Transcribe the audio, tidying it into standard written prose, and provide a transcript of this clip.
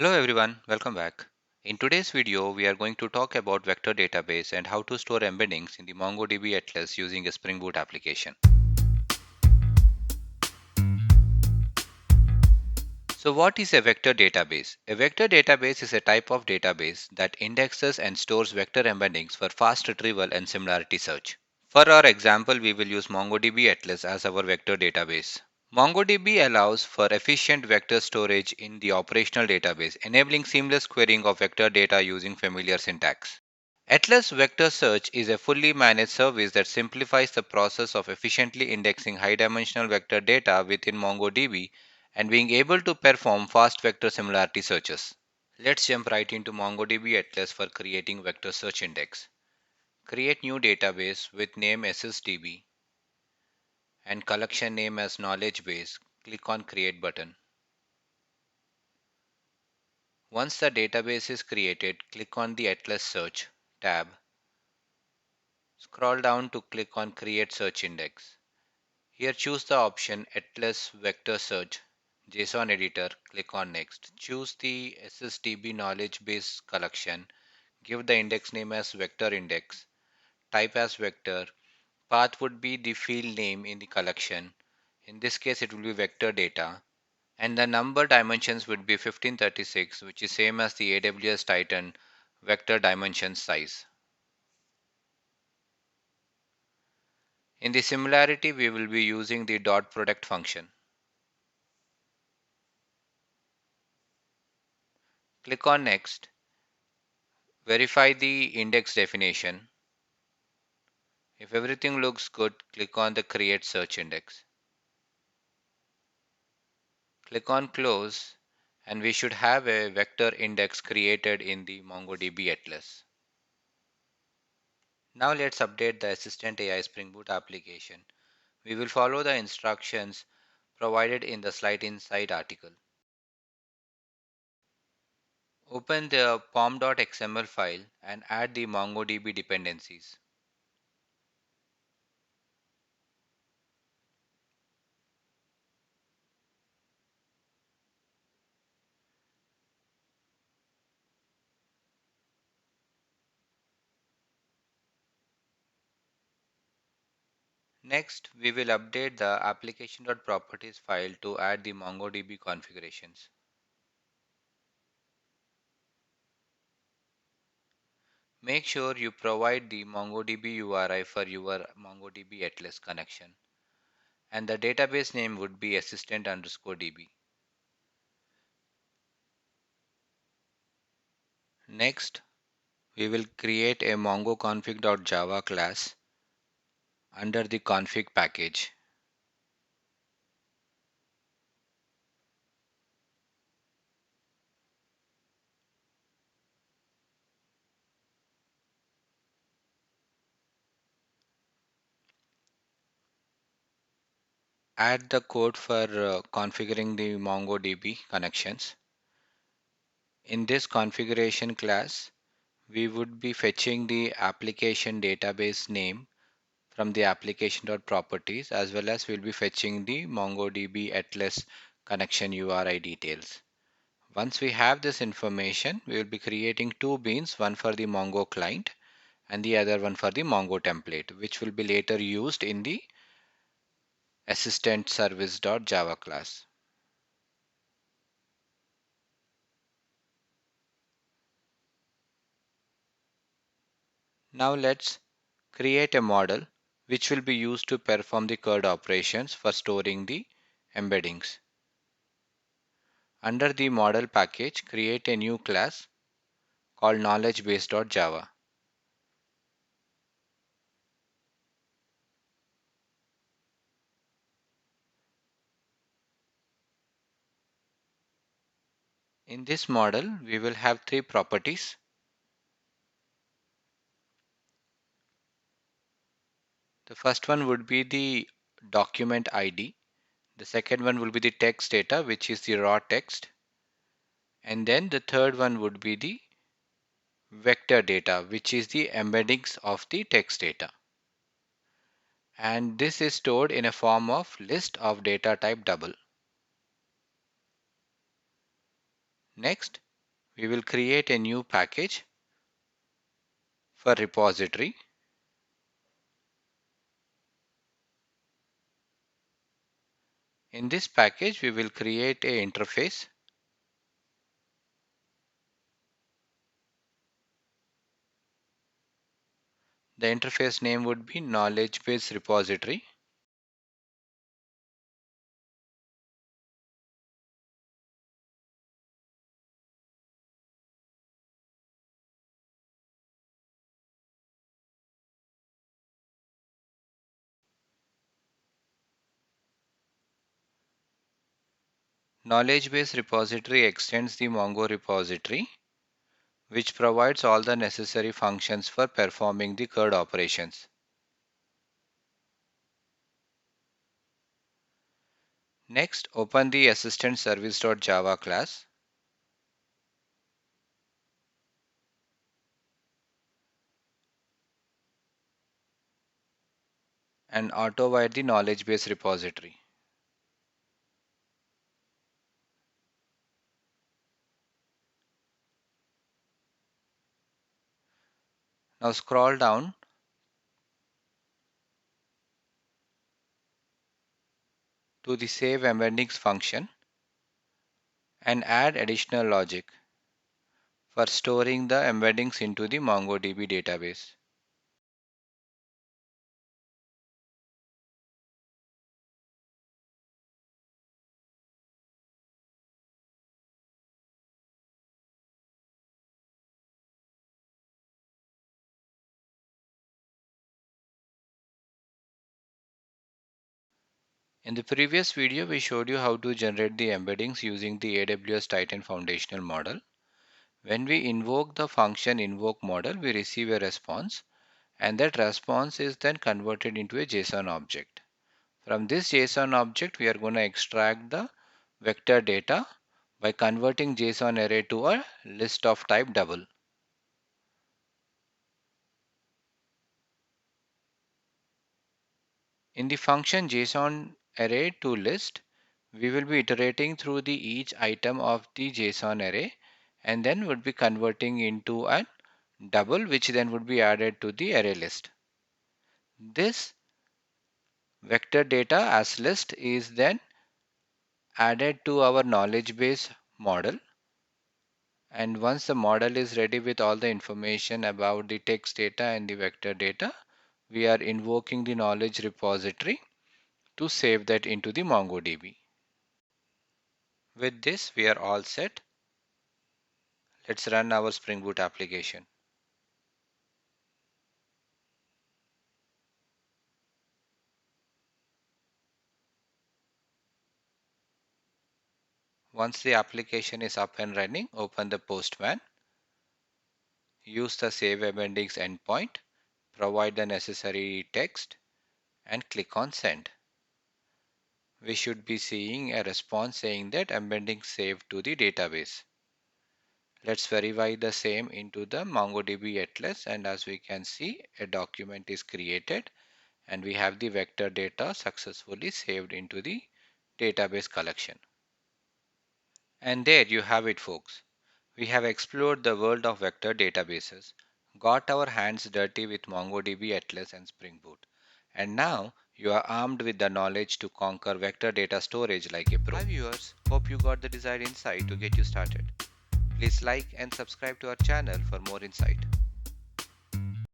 Hello everyone, welcome back. In today's video, we are going to talk about vector database and how to store embeddings in the MongoDB Atlas using a Spring Boot application. So what is a vector database? A vector database is a type of database that indexes and stores vector embeddings for fast retrieval and similarity search. For our example, we will use MongoDB Atlas as our vector database. MongoDB allows for efficient vector storage in the operational database, enabling seamless querying of vector data using familiar syntax. Atlas Vector Search is a fully managed service that simplifies the process of efficiently indexing high dimensional vector data within MongoDB and being able to perform fast vector similarity searches. Let's jump right into MongoDB Atlas for creating vector search index. Create new database with name SSDB and collection name as knowledge base. Click on Create button. Once the database is created, click on the Atlas Search tab. Scroll down to click on Create Search Index. Here choose the option Atlas Vector Search JSON Editor. Click on Next. Choose the SSDB knowledge base collection. Give the index name as vector index. Type as vector. Path would be the field name in the collection. In this case it will be vector data. And the number dimensions would be 1536, which is same as the AWS Titan vector dimension size. In the similarity, we will be using the dot product function. Click on Next. Verify the index definition. If everything looks good, click on the Create Search Index. Click on Close, and we should have a vector index created in the MongoDB Atlas. Now let's update the Assistant AI Spring Boot application. We will follow the instructions provided in the Slide Insight article. Open the pom.xml file and add the MongoDB dependencies. Next, we will update the application.properties file to add the MongoDB configurations. Make sure you provide the MongoDB URI for your MongoDB Atlas connection, and the database name would be assistant_db. Next, we will create a mongoconfig.java class under the config package. Add the code for configuring the MongoDB connections. In this configuration class, we would be fetching the application database name from the application.properties, as well as we'll be fetching the MongoDB Atlas connection URI details. Once we have this information, we will be creating two beans, one for the Mongo client and the other one for the Mongo template, which will be later used in the assistant service.java class. Now let's create a model which will be used to perform the CRUD operations for storing the embeddings. Under the model package, create a new class called knowledgebase.java. In this model, we will have three properties. The first one would be the document ID. The second one will be the text data, which is the raw text. And then the third one would be the vector data, which is the embeddings of the text data. And this is stored in a form of list of data type double. Next, we will create a new package for repository. In this package, we will create a interface. The interface name would be knowledge base repository. Knowledge base repository extends the Mongo repository, which provides all the necessary functions for performing the CRUD operations. Next, open the assistant service.java class and auto-wire the knowledge base repository. Now scroll down to the save embeddings function and add additional logic for storing the embeddings into the MongoDB database. In the previous video, we showed you how to generate the embeddings using the AWS Titan foundational model. When we invoke the function invoke model, we receive a response, and that response is then converted into a JSON object. From this JSON object, we are going to extract the vector data by converting JSON array to a list of type double. In the function JSON array to list, we will be iterating through the each item of the JSON array and then would be converting into a double, which then would be added to the array list. This vector data as list is then added to our knowledge base model, and once the model is ready with all the information about the text data and the vector data, we are invoking the knowledge repository to save that into the MongoDB. With this, we are all set. Let's run our Spring Boot application. Once the application is up and running, open the Postman, use the Save Embeddings endpoint, provide the necessary text, and click on Send. We should be seeing a response saying that embedding saved to the database. Let's verify the same into the MongoDB Atlas, and as we can see, a document is created and we have the vector data successfully saved into the database collection. And there you have it, folks. We have explored the world of vector databases, got our hands dirty with MongoDB Atlas and Spring Boot, and now you are armed with the knowledge to conquer vector data storage like a pro. Hi viewers, hope you got the desired insight to get you started. Please like and subscribe to our channel for more insight.